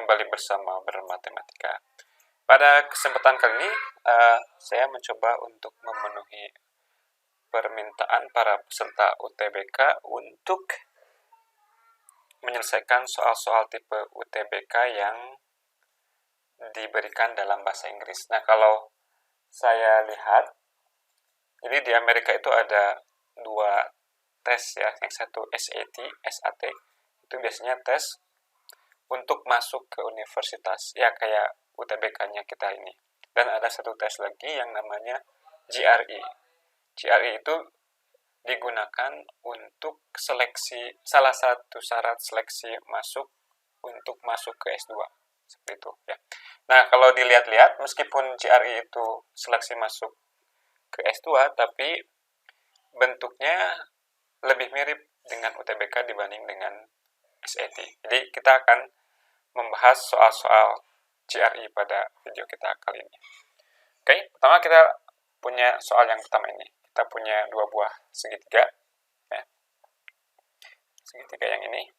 kembali bersama Bermatematika. Pada kesempatan kali ini, saya mencoba untuk memenuhi permintaan para peserta UTBK untuk menyelesaikan soal-soal tipe UTBK yang diberikan dalam bahasa Inggris. Nah, kalau saya lihat, ini di Amerika itu ada dua tes ya, yang satu SAT, itu biasanya tes untuk masuk ke universitas, ya kayak UTBK-nya kita ini. Dan ada satu tes lagi yang namanya GRE. GRE itu digunakan untuk seleksi, salah satu syarat seleksi untuk masuk ke S2. Seperti itu ya. Nah, kalau dilihat-lihat, meskipun GRE itu seleksi masuk ke S2, tapi bentuknya lebih mirip dengan UTBK dibanding dengan SAT. Jadi kita akan membahas soal-soal GRE pada video kita kali ini. Oke, pertama kita punya soal yang pertama ini. Kita punya dua buah segitiga, ya. Segitiga yang ini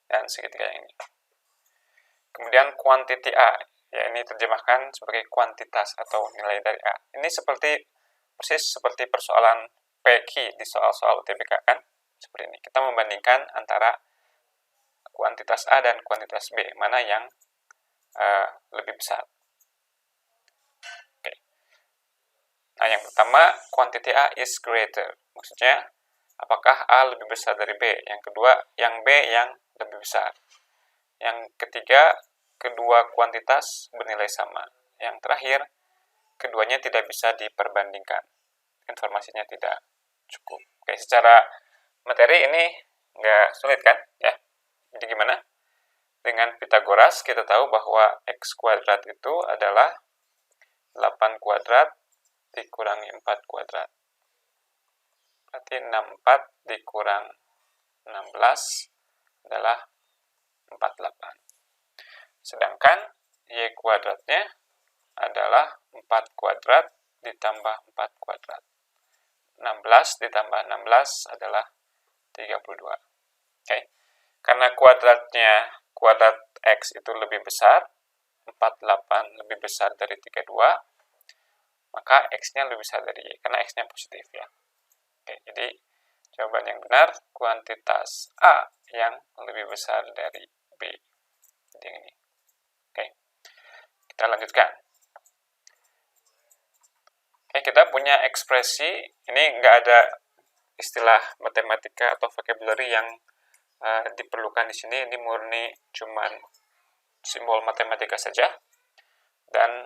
dan segitiga yang ini. Kemudian kuantiti A, ya ini terjemahkan sebagai kuantitas atau nilai dari A. Ini persis seperti persoalan PQ di soal-soal UTBK kan? Seperti ini. Kita membandingkan antara kuantitas A dan kuantitas B, mana yang lebih besar. Oke. Nah, yang pertama, quantity A is greater. Maksudnya, apakah A lebih besar dari B? Yang kedua, yang B yang lebih besar. Yang ketiga, kedua kuantitas bernilai sama. Yang terakhir, keduanya tidak bisa diperbandingkan. Informasinya tidak cukup. Oke, secara materi ini nggak sulit kan? Ya. Jadi gimana? Dengan Pythagoras kita tahu bahwa x kuadrat itu adalah 8 kuadrat dikurangi 4 kuadrat. Berarti 64 dikurang 16 adalah 48. Sedangkan y kuadratnya adalah 4 kuadrat ditambah 4 kuadrat. 16 ditambah 16 adalah 32. Oke. Karena kuadrat x itu lebih besar, 48 lebih besar dari 32, maka x-nya lebih besar dari y, karena x-nya positif ya. Oke, jadi jawaban yang benar, kuantitas A yang lebih besar dari B. Jadi yang ini. Oke, kita lanjutkan. Oke, kita punya ekspresi, ini nggak ada istilah matematika atau vocabulary yang diperlukan di sini. Ini murni cuman simbol matematika saja, dan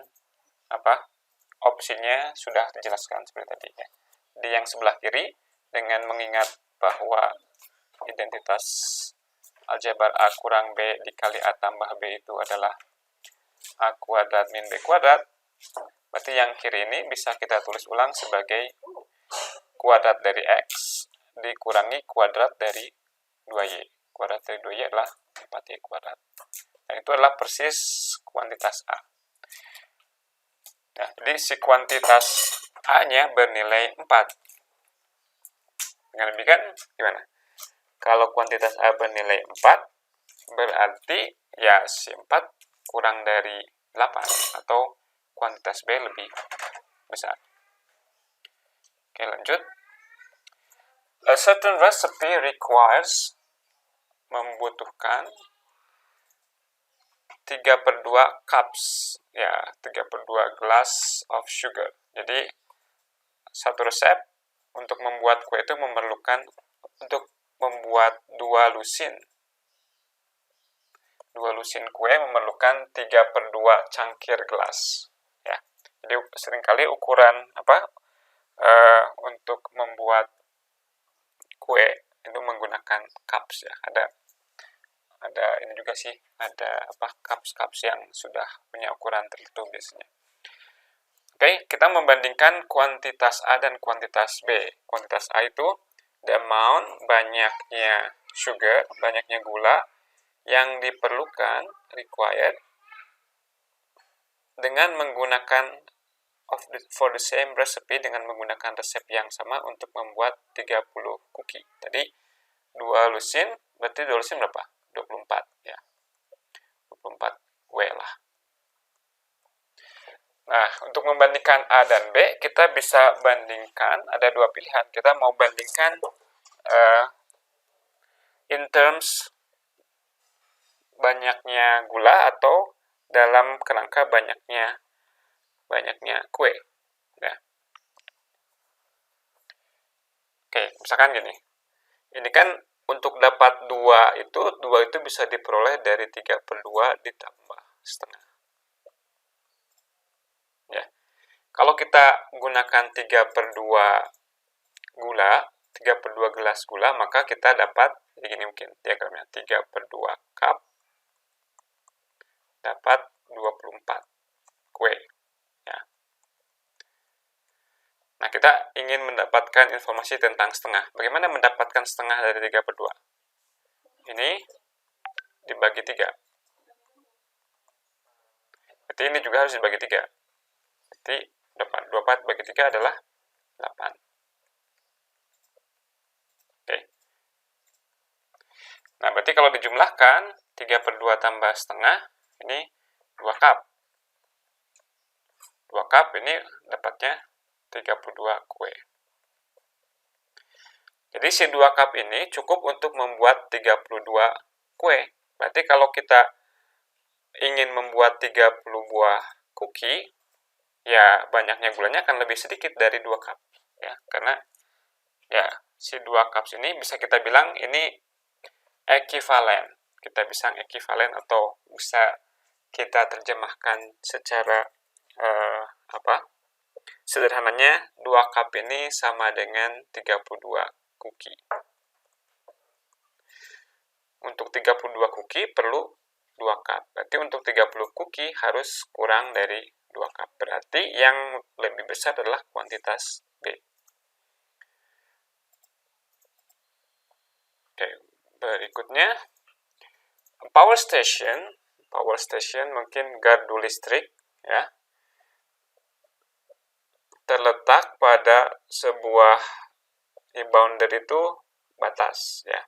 opsinya sudah dijelaskan seperti tadi ya. Di yang sebelah kiri, dengan mengingat bahwa identitas aljabar A kurang B dikali A tambah B itu adalah A kuadrat min B kuadrat, berarti yang kiri ini bisa kita tulis ulang sebagai kuadrat dari X dikurangi kuadrat dari 2Y. Kuadrat dari 2Y adalah 4Y kuadrat. Dan itu adalah persis kuantitas A. Nah, jadi si kuantitas A-nya bernilai 4. Dengan demikian, gimana? Kalau kuantitas A bernilai 4, berarti ya si 4 kurang dari 8, atau kuantitas B lebih besar. Oke, lanjut. A certain recipe requires, membutuhkan 3/2 cups, ya 3/2 gelas of sugar. Jadi satu resep untuk membuat kue itu memerlukan untuk membuat 2 lusin. 2 lusin kue memerlukan 3/2 cangkir gelas. Ya. Jadi seringkali ukuran untuk membuat kue itu menggunakan cups ya. Ada ini juga sih, ada cups yang sudah punya ukuran tertentu biasanya. Oke, kita membandingkan kuantitas A dan kuantitas B. Kuantitas A itu the amount, banyaknya sugar, banyaknya gula yang diperlukan, required, dengan menggunakan for the same recipe, dengan menggunakan resep yang sama untuk membuat 30 cookie. Tadi 2 lusin, berarti 2 lusin berapa? 24 ya. 24 untuk membandingkan A dan B, kita bisa bandingkan, ada dua pilihan. Kita mau bandingkan in terms banyaknya gula atau dalam kerangka banyaknya kue. Ya. Oke, misalkan gini. Ini kan untuk dapat 2 itu bisa diperoleh dari 3/2 ditambah setengah. Ya. Kalau kita gunakan 3/2 gula, 3/2 gelas gula, maka kita dapat, jadi gini mungkin diagramnya, 3/2 cup dapat 24 kue. Ya. Nah, kita ingin mendapatkan informasi tentang setengah. Bagaimana mendapatkan setengah dari 3/2? Ini dibagi 3. Berarti ini juga harus dibagi 3. Berarti 24 bagi 3 adalah 8. Oke. Nah, berarti kalau dijumlahkan, 3/2 tambah setengah, ini 2 cup. 2 cup ini dapatnya 32 kue. Jadi si 2 cup ini cukup untuk membuat 32 kue. Berarti kalau kita ingin membuat 30 buah cookie, ya banyaknya gulanya akan lebih sedikit dari 2 cup. Ya, karena ya si 2 cup ini bisa kita bilang ini ekivalen. Kita bisa ekivalen atau bisa kita terjemahkan secara sederhananya 2 cup ini sama dengan 32 cookie. Untuk 32 cookie perlu 2 cup. Berarti untuk 30 cookie harus kurang dari 2 cup. Berarti yang lebih besar adalah kuantitas B. Oke, berikutnya power station mungkin gardu listrik, ya, terletak pada sebuah boundary itu batas, ya,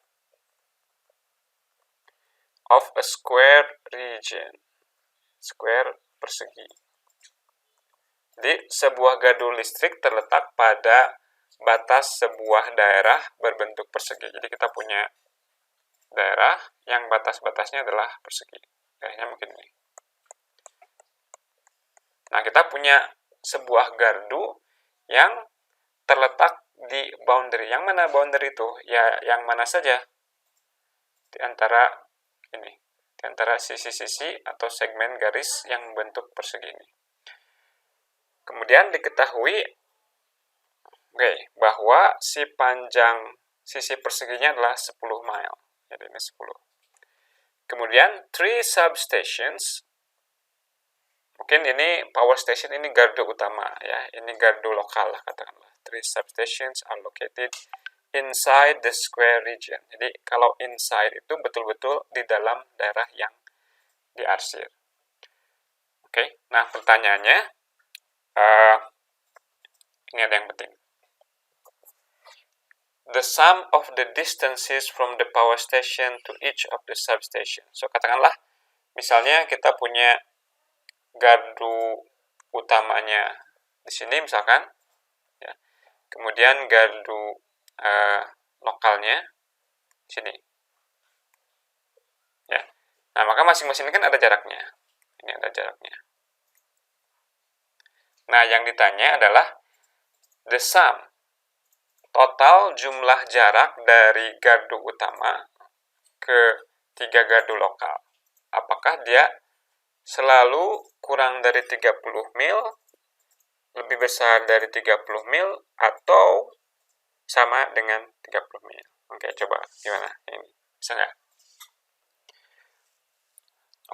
of a square region, square persegi. Jadi sebuah gardu listrik terletak pada batas sebuah daerah berbentuk persegi. Jadi kita punya daerah yang batas-batasnya adalah persegi. Daerahnya mungkin ini. Nah, kita punya sebuah gardu yang terletak di boundary. Yang mana boundary itu? Ya, yang mana saja di antara ini, di antara sisi-sisi atau segmen garis yang membentuk persegi ini. Kemudian diketahui bahwa si panjang sisi perseginya adalah 10 mile. Jadi ini 10. Kemudian 3 substations. Mungkin ini power station, ini gardu utama, ya. Ini gardu lokal lah katakanlah. 3 substations are located inside the square region. Jadi kalau inside itu betul-betul di dalam daerah yang diarsir. Oke, nah pertanyaannya, ini ada yang penting. The sum of the distances from the power station to each of the substation. So katakanlah, misalnya kita punya gardu utamanya di sini misalkan, ya. Kemudian gardu lokalnya di sini, ya. Nah, maka masing-masing ini kan ada jaraknya. Ini ada jaraknya. Nah, yang ditanya adalah the sum, total jumlah jarak dari gardu utama ke 3 gardu lokal. Apakah dia selalu kurang dari 30 mil, lebih besar dari 30 mil, atau sama dengan 30 mil? Oke, coba gimana ini? Bisa nggak?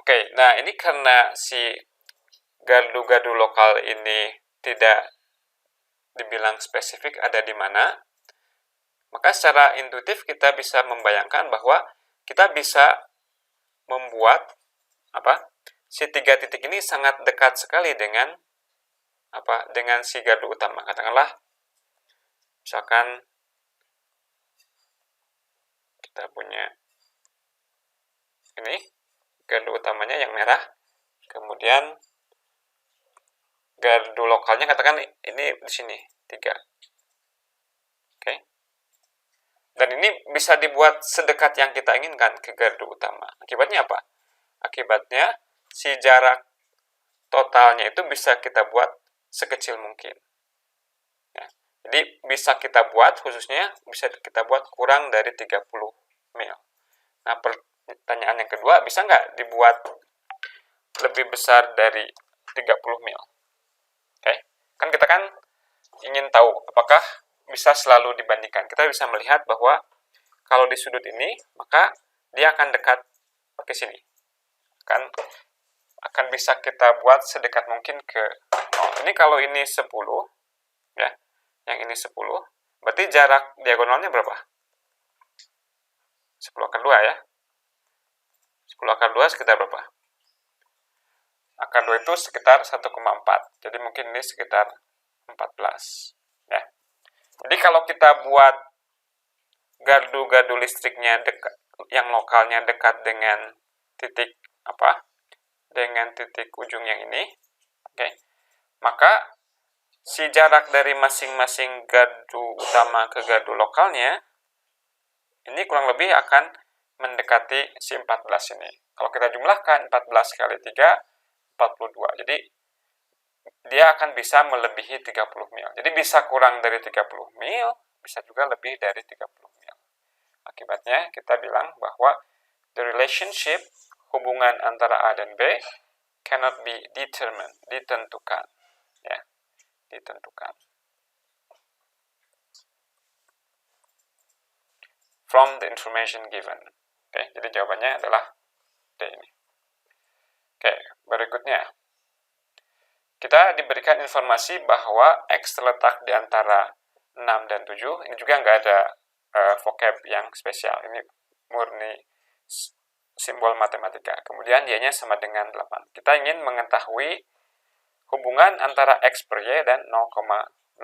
Oke, nah ini karena si gardu-gardu lokal ini tidak dibilang spesifik ada di mana, maka secara intuitif kita bisa membayangkan bahwa kita bisa membuat si 3 titik ini sangat dekat sekali dengan dengan si gardu utama. Katakanlah misalkan kita punya ini gardu utamanya yang merah, kemudian gardu lokalnya katakan ini di sini 3. Oke. Dan ini bisa dibuat sedekat yang kita inginkan ke gardu utama. Akibatnya apa? Akibatnya si jarak totalnya itu bisa kita buat sekecil mungkin. Ya. Jadi bisa kita buat, khususnya bisa kita buat kurang dari 30 mil. Nah, pertanyaan yang kedua, bisa nggak dibuat lebih besar dari 30 mil? Oke, kan kita kan ingin tahu apakah bisa selalu dibandingkan. Kita bisa melihat bahwa kalau di sudut ini, maka dia akan dekat ke sini. Akan bisa kita buat sedekat mungkin ke 0. Ini kalau ini 10, ya, yang ini 10, berarti jarak diagonalnya berapa? 10 akar 2 ya. 10 akar 2 sekitar berapa? Akar 2 itu sekitar 1,4. Jadi mungkin ini sekitar 14. Ya. Jadi kalau kita buat gardu-gardu listriknya dekat, yang lokalnya dekat dengan titik apa? Dengan titik ujung yang ini, oke. Maka si jarak dari masing-masing gardu utama ke gardu lokalnya ini kurang lebih akan mendekati si 14 ini. Kalau kita jumlahkan 14 kali 3, 42. Jadi dia akan bisa melebihi 30 mil. Jadi bisa kurang dari 30 mil, bisa juga lebih dari 30 mil. Akibatnya kita bilang bahwa the relationship, hubungan antara A dan B, cannot be determined, ditentukan. Ya, ditentukan. From the information given. Oke, jadi jawabannya adalah D ini. Oke, berikutnya. Kita diberikan informasi bahwa X terletak di antara 6 dan 7. Ini juga nggak ada vocab yang spesial. Ini murni simbol matematika. Kemudian Y-nya sama dengan 8. Kita ingin mengetahui hubungan antara X per Y dan 0,85.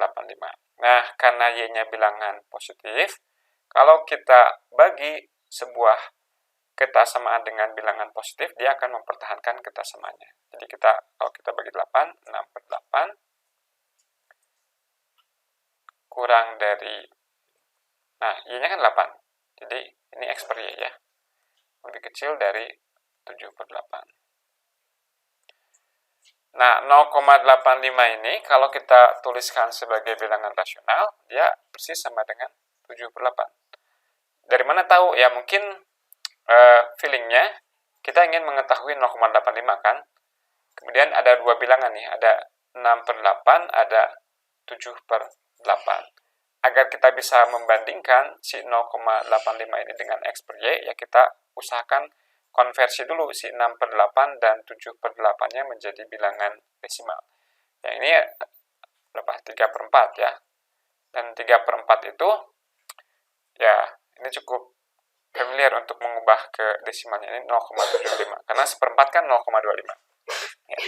Nah, karena Y-nya bilangan positif, kalau kita bagi sebuah ketasamaan dengan bilangan positif, dia akan mempertahankan ketasamaannya. Jadi kalau kita bagi 8, 6 per 8, kurang dari, nah, Y-nya kan 8. Jadi ini X per Y ya. Lebih kecil dari 7 per 8. Nah, 0,85 ini kalau kita tuliskan sebagai bilangan rasional, dia persis sama dengan 7 per 8. Dari mana tahu? Ya mungkin feelingnya kita ingin mengetahui 0,85 kan. Kemudian ada dua bilangan nih, ada 6 per 8, ada 7 per 8. Agar kita bisa membandingkan si 0,85 ini dengan X per Y, ya kita usahakan konversi dulu si 6 per 8 dan 7 per 8-nya menjadi bilangan desimal. Yang ini berapa? 3 per 4 ya. Dan 3 per 4 itu, ya ini cukup familiar untuk mengubah ke desimalnya. Ini 0,75. Karena seperempat kan 0,25. Ya.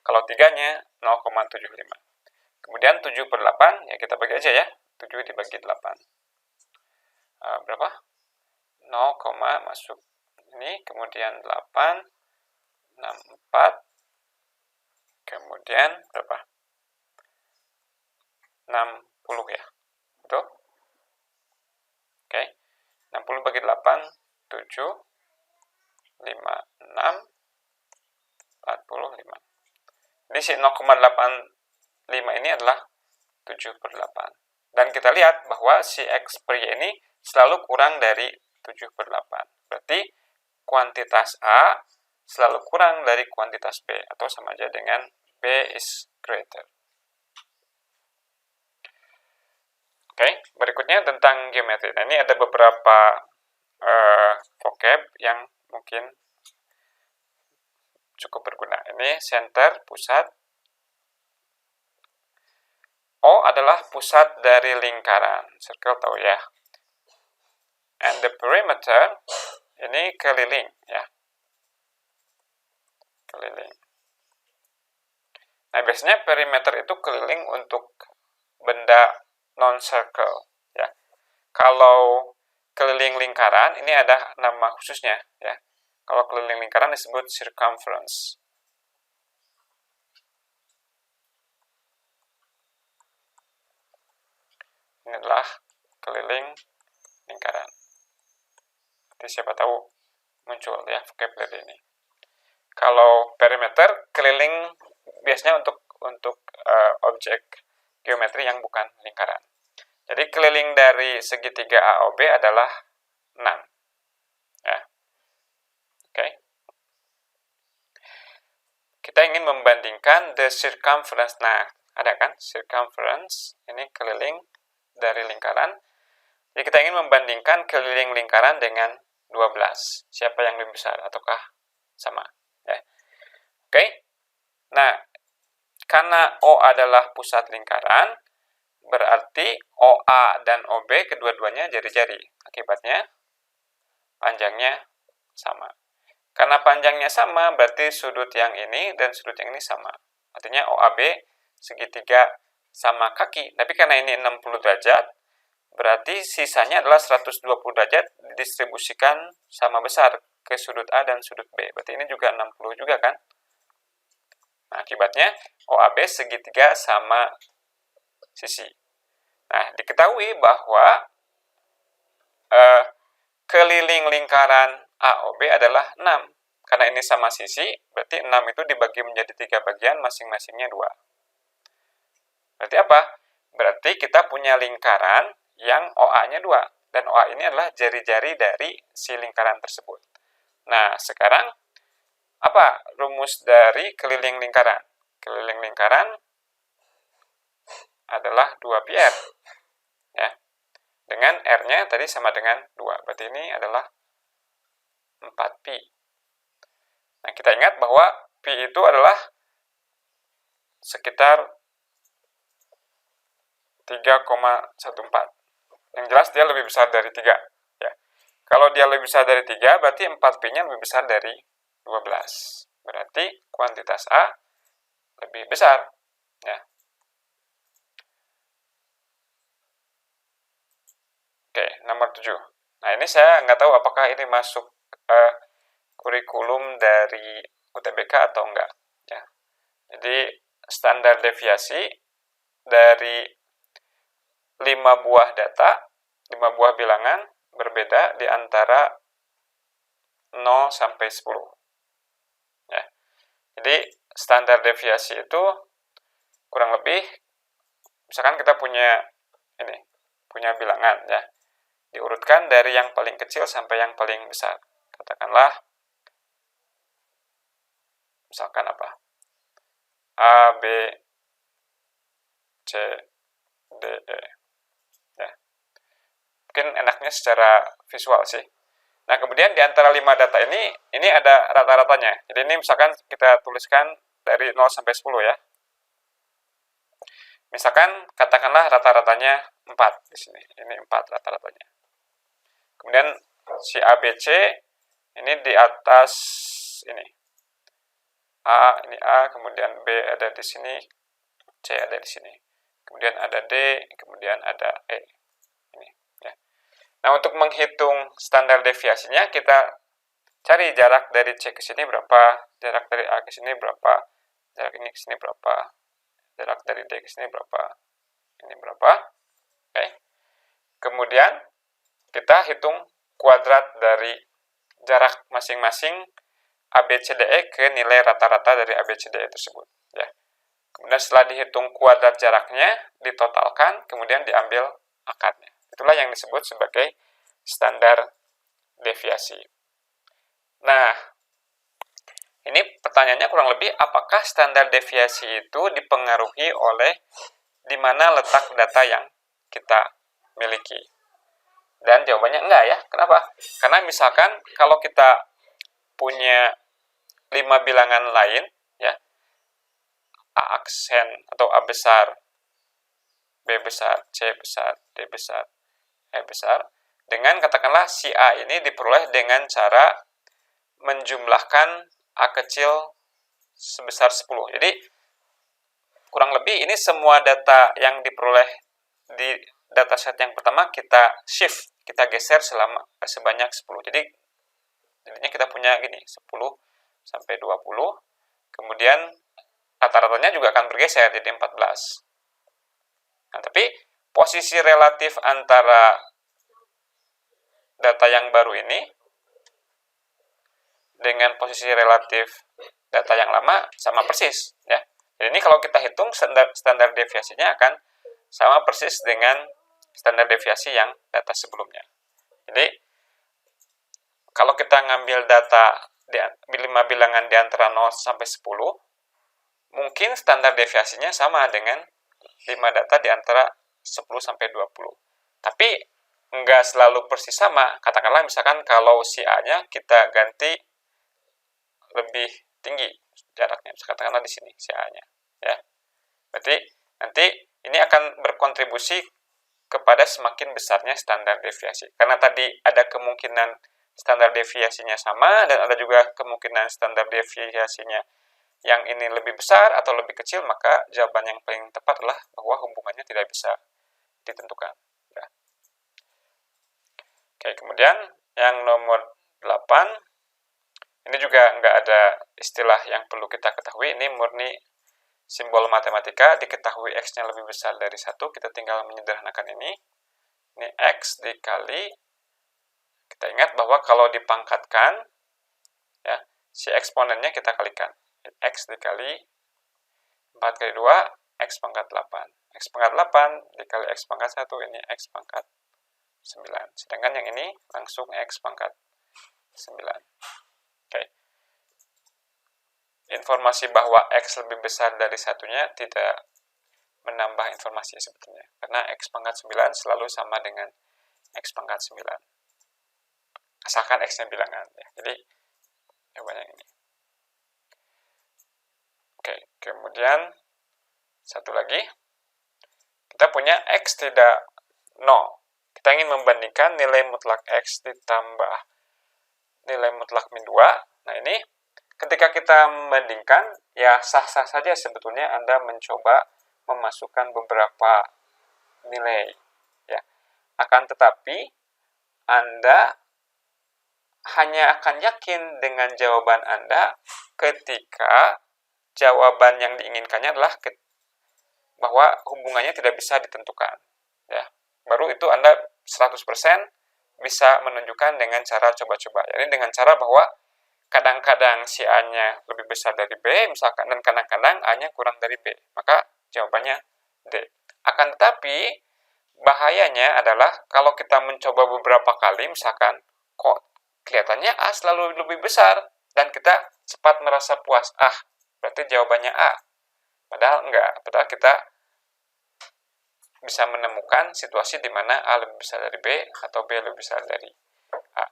Kalau 3-nya 0,75. Kemudian 7 per 8, ya kita bagi aja ya. 7 dibagi 8. Berapa? 0, masuk ini, kemudian 8, 64, kemudian berapa? 60 ya. Betul? Oke. 60 bagi 8, 7, 5, 6, 45. Jadi si 0,85 ini adalah 7 per 8. Dan kita lihat bahwa si X per Y ini selalu kurang dari 7 per 8. Berarti kuantitas A selalu kurang dari kuantitas B, atau sama aja dengan B is greater. Oke, berikutnya tentang geometri. Nah, ini ada beberapa vocab yang mungkin cukup berguna. Ini center, pusat. O adalah pusat dari lingkaran. Circle tahu ya. And the perimeter, ini keliling ya. Keliling. Nah, biasanya perimeter itu keliling untuk benda non-circle ya. Kalau keliling lingkaran, ini ada nama khususnya ya. Kalau keliling lingkaran disebut circumference. Ini adalah keliling lingkaran. Nanti siapa tahu muncul ya vocabulary ini. Kalau perimeter, keliling biasanya untuk objek geometri yang bukan lingkaran. Jadi keliling dari segitiga AOB adalah 6. Ya. Oke. Kita ingin membandingkan the circumference. Nah, ada kan circumference, ini keliling dari lingkaran. Jadi kita ingin membandingkan keliling lingkaran dengan 12. Siapa yang lebih besar ataukah sama? Ya. Oke. Nah, karena O adalah pusat lingkaran, berarti OA dan OB kedua-duanya jari-jari. Akibatnya panjangnya sama. Karena panjangnya sama, berarti sudut yang ini dan sudut yang ini sama. Artinya OAB segitiga sama kaki. Tapi karena ini 60 derajat, berarti sisanya adalah 120 derajat didistribusikan sama besar ke sudut A dan sudut B. Berarti ini juga 60 juga kan? Nah, akibatnya OAB segitiga sama sisi. Nah, diketahui bahwa keliling lingkaran AOB adalah 6. Karena ini sama sisi, berarti 6 itu dibagi menjadi 3 bagian, masing-masingnya 2. Berarti apa? Berarti kita punya lingkaran yang OA-nya 2. Dan OA ini adalah jari-jari dari si lingkaran tersebut. Nah, sekarang apa rumus dari keliling lingkaran? Keliling lingkaran adalah 2πr. Ya. Dengan R-nya tadi sama dengan 2. Berarti ini adalah 4π. Nah, kita ingat bahwa Pi itu adalah sekitar 3,14. Yang jelas dia lebih besar dari 3. Ya. Kalau dia lebih besar dari 3, berarti 4π-nya lebih besar dari 12. Berarti kuantitas A lebih besar. Ya. Oke, nomor 7. Nah, ini saya nggak tahu apakah ini masuk kurikulum dari UTBK atau enggak. Ya. Jadi, standar deviasi dari 5 buah data, 5 buah bilangan berbeda di antara 0 sampai 10. Ya. Jadi, standar deviasi itu kurang lebih, misalkan kita punya bilangan ya, diurutkan dari yang paling kecil sampai yang paling besar. Katakanlah, misalkan apa? A, B, C, D, E. Ya. Mungkin enaknya secara visual sih. Nah, kemudian di antara 5 data ini ada rata-ratanya. Jadi ini misalkan kita tuliskan dari 0 sampai 10 ya. Misalkan katakanlah rata-ratanya 4 di sini. Ini 4 rata-ratanya. Kemudian si ABC ini di atas ini. Ini A, kemudian B ada di sini, C ada di sini. Kemudian ada D, kemudian ada E. Ini ya. Nah, untuk menghitung standar deviasinya kita cari jarak dari C ke sini berapa, jarak dari A ke sini berapa, jarak ini ke sini berapa, jarak dari D ke sini berapa, ini berapa. Oke. Kemudian kita hitung kuadrat dari jarak masing-masing ABCDE ke nilai rata-rata dari ABCDE tersebut. Ya. Kemudian setelah dihitung kuadrat jaraknya, ditotalkan, kemudian diambil akarnya. Itulah yang disebut sebagai standar deviasi. Nah, ini pertanyaannya kurang lebih, apakah standar deviasi itu dipengaruhi oleh di mana letak data yang kita miliki? Dan jawabannya enggak ya. Kenapa? Karena misalkan kalau kita punya 5 bilangan lain, ya, A aksen atau A besar, B besar, C besar, D besar, E besar, dengan katakanlah si A ini diperoleh dengan cara menjumlahkan A kecil sebesar 10. Jadi, kurang lebih ini semua data yang diperoleh di dataset yang pertama kita shift, kita geser sebanyak 10. Jadi, jadinya kita punya gini, 10 sampai 20, kemudian rata-ratanya juga akan bergeser jadi 14. Nah, tapi posisi relatif antara data yang baru ini dengan posisi relatif data yang lama sama persis, ya. Jadi ini kalau kita hitung standar deviasinya akan sama persis dengan standar deviasi yang data sebelumnya. Jadi kalau kita ngambil data di 5 bilangan di antara 0 sampai 10, mungkin standar deviasinya sama dengan 5 data di antara 10 sampai 20. Tapi nggak selalu persis sama. Katakanlah misalkan kalau si A-nya kita ganti lebih tinggi jaraknya, katakanlah di sini si A-nya, ya. Berarti nanti ini akan berkontribusi kepada semakin besarnya standar deviasi. Karena tadi ada kemungkinan standar deviasinya sama dan ada juga kemungkinan standar deviasinya yang ini lebih besar atau lebih kecil, maka jawaban yang paling tepat adalah bahwa hubungannya tidak bisa ditentukan. Ya. Oke, kemudian yang nomor 8, ini juga nggak ada istilah yang perlu kita ketahui, ini murni simbol matematika, diketahui X-nya lebih besar dari 1, kita tinggal menyederhanakan ini. Ini X dikali, kita ingat bahwa kalau dipangkatkan, ya, si eksponennya kita kalikan. X dikali 4 kali 2, X pangkat 8. X pangkat 8 dikali X pangkat 1, ini X pangkat 9. Sedangkan yang ini langsung X pangkat 9. Oke. Informasi bahwa X lebih besar dari satunya tidak menambah informasi sebetulnya. Karena X pangkat 9 selalu sama dengan X pangkat 9. Asalkan X-nya bilangan. Ya. Jadi, jawabannya ini. Oke, kemudian satu lagi. Kita punya X tidak 0. Kita ingin membandingkan nilai mutlak X ditambah nilai mutlak min 2. Nah, ini ketika kita membandingkan, ya sah-sah saja sebetulnya Anda mencoba memasukkan beberapa nilai. Ya. Akan tetapi, Anda hanya akan yakin dengan jawaban Anda ketika jawaban yang diinginkannya adalah bahwa hubungannya tidak bisa ditentukan. Ya. Baru itu Anda 100% bisa menunjukkan dengan cara coba-coba. Jadi dengan cara bahwa kadang-kadang si A-nya lebih besar dari B, misalkan, dan kadang-kadang A-nya kurang dari B. Maka jawabannya D. Akan tetapi, bahayanya adalah kalau kita mencoba beberapa kali, misalkan, kok kelihatannya A selalu lebih besar, dan kita cepat merasa puas. Berarti jawabannya A. Padahal enggak. Padahal kita bisa menemukan situasi di mana A lebih besar dari B atau B lebih besar dari A.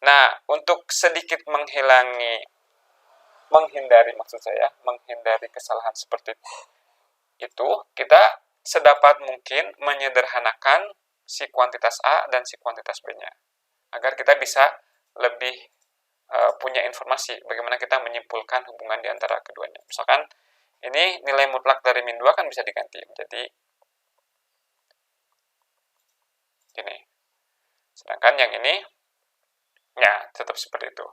Nah, untuk sedikit menghindari kesalahan seperti itu, kita sedapat mungkin menyederhanakan si kuantitas A dan si kuantitas B-nya. Agar kita bisa lebih punya informasi bagaimana kita menyimpulkan hubungan di antara keduanya. Misalkan, ini nilai mutlak dari min 2 kan bisa diganti menjadi ini. Sedangkan yang ini, ya, tetap seperti itu.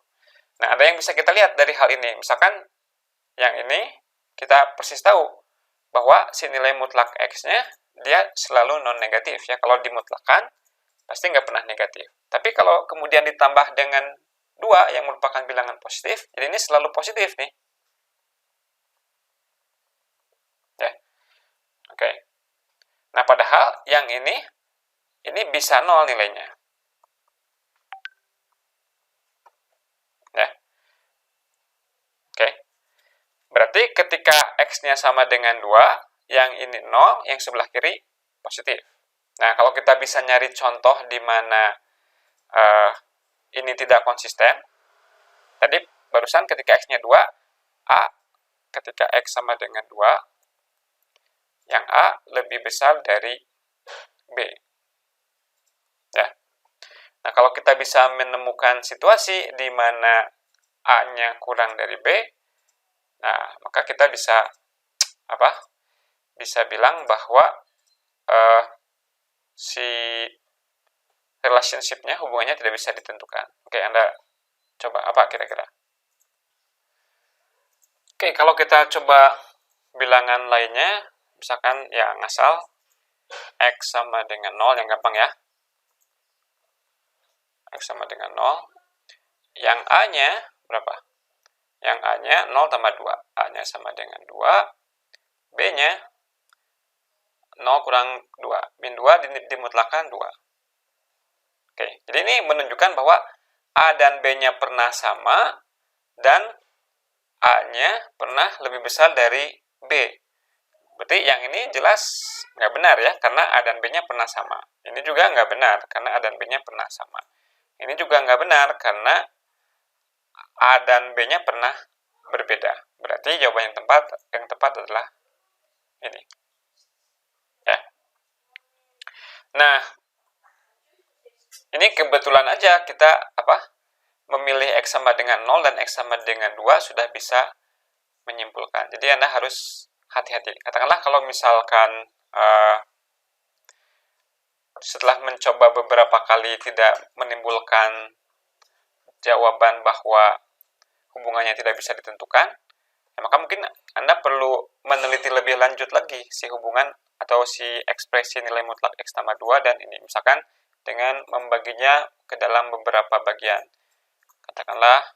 Nah, ada yang bisa kita lihat dari hal ini. Misalkan, yang ini, kita persis tahu bahwa si nilai mutlak X-nya, dia selalu non-negatif. Ya, kalau dimutlakan, pasti nggak pernah negatif. Tapi kalau kemudian ditambah dengan 2 yang merupakan bilangan positif, jadi ini selalu positif nih. Ya. Oke. Nah, padahal yang ini bisa 0 nilainya. Ya. Oke. Berarti ketika X-nya sama dengan 2, yang ini 0, yang sebelah kiri positif. Nah, kalau kita bisa nyari contoh di mana ini tidak konsisten, tadi barusan ketika X-nya 2, A ketika X sama dengan 2, yang A lebih besar dari B. Ya. Nah, kalau kita bisa menemukan situasi di mana A-nya kurang dari B, nah, maka kita bisa bisa bilang bahwa si relationship-nya, hubungannya tidak bisa ditentukan. Oke, Anda coba apa kira-kira? Oke, kalau kita coba bilangan lainnya, misalkan ya ngasal, X sama dengan 0, yang gampang ya. X sama dengan 0. Yang A-nya berapa? Yang A-nya 0 tambah 2. A-nya sama dengan 2. B-nya 0 kurang 2. Min 2 dimutlakan 2. Oke, jadi ini menunjukkan bahwa A dan B-nya pernah sama, dan A-nya pernah lebih besar dari B. Berarti yang ini jelas nggak benar ya, karena A dan B-nya pernah sama. Ini juga nggak benar, karena A dan B-nya pernah sama. Ini juga nggak benar, karena A dan B-nya pernah berbeda. Berarti jawaban yang tepat adalah ini. Ya. Nah, ini kebetulan aja kita memilih X sama dengan 0 dan X sama dengan 2 sudah bisa menyimpulkan. Jadi Anda harus hati-hati. Katakanlah kalau misalkan setelah mencoba beberapa kali tidak menimbulkan jawaban bahwa hubungannya tidak bisa ditentukan, ya maka mungkin Anda perlu meneliti lebih lanjut lagi si hubungan atau si ekspresi nilai mutlak X tambah 2 dan ini. Misalkan dengan membaginya ke dalam beberapa bagian. Katakanlah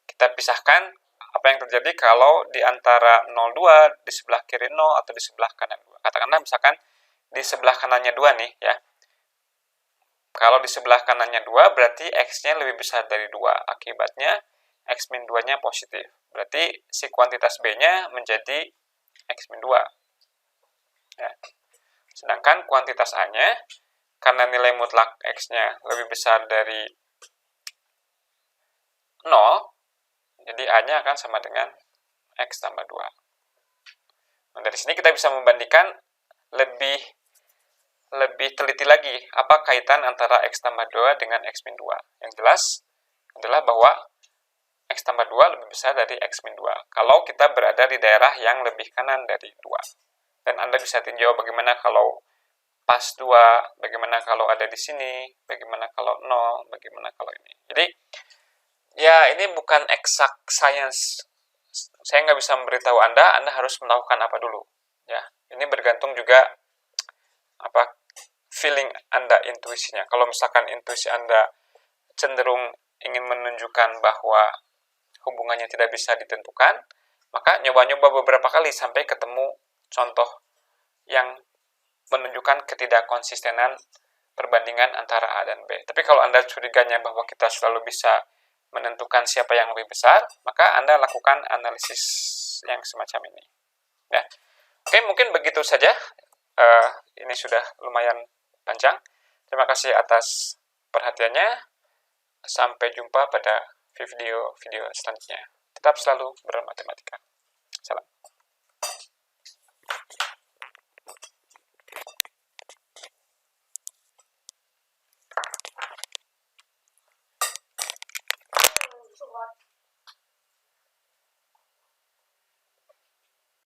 kita pisahkan apa yang terjadi kalau di antara 02 di sebelah kiri 0 atau di sebelah kanan 2. Katakanlah misalkan di sebelah kanannya 2 nih ya. Kalau di sebelah kanannya 2 berarti X-nya lebih besar dari 2. Akibatnya X min 2-nya positif. Berarti si kuantitas B-nya menjadi X min 2. Ya. Sedangkan kuantitas A-nya, karena nilai mutlak X-nya lebih besar dari 0, jadi A-nya akan sama dengan X tambah 2. Nah, dari sini kita bisa membandingkan lebih teliti lagi apa kaitan antara X tambah 2 dengan X min 2. Yang jelas adalah bahwa X tambah 2 lebih besar dari X min 2 kalau kita berada di daerah yang lebih kanan dari 2. Dan Anda bisa tinjau bagaimana kalau pas 2, bagaimana kalau ada di sini, bagaimana kalau 0, bagaimana kalau ini. Jadi, ya ini bukan exact science. Saya nggak bisa memberitahu Anda harus melakukan apa dulu. Ya, ini bergantung juga feeling Anda, intuisinya. Kalau misalkan intuisi Anda cenderung ingin menunjukkan bahwa hubungannya tidak bisa ditentukan, maka nyoba-nyoba beberapa kali sampai ketemu contoh yang menunjukkan ketidakkonsistenan perbandingan antara A dan B. Tapi kalau Anda curiganya bahwa kita selalu bisa menentukan siapa yang lebih besar, maka Anda lakukan analisis yang semacam ini. Ya. Oke, mungkin begitu saja. Ini sudah lumayan panjang. Terima kasih atas perhatiannya. Sampai jumpa pada video-video selanjutnya. Tetap selalu bermatematika. Salam.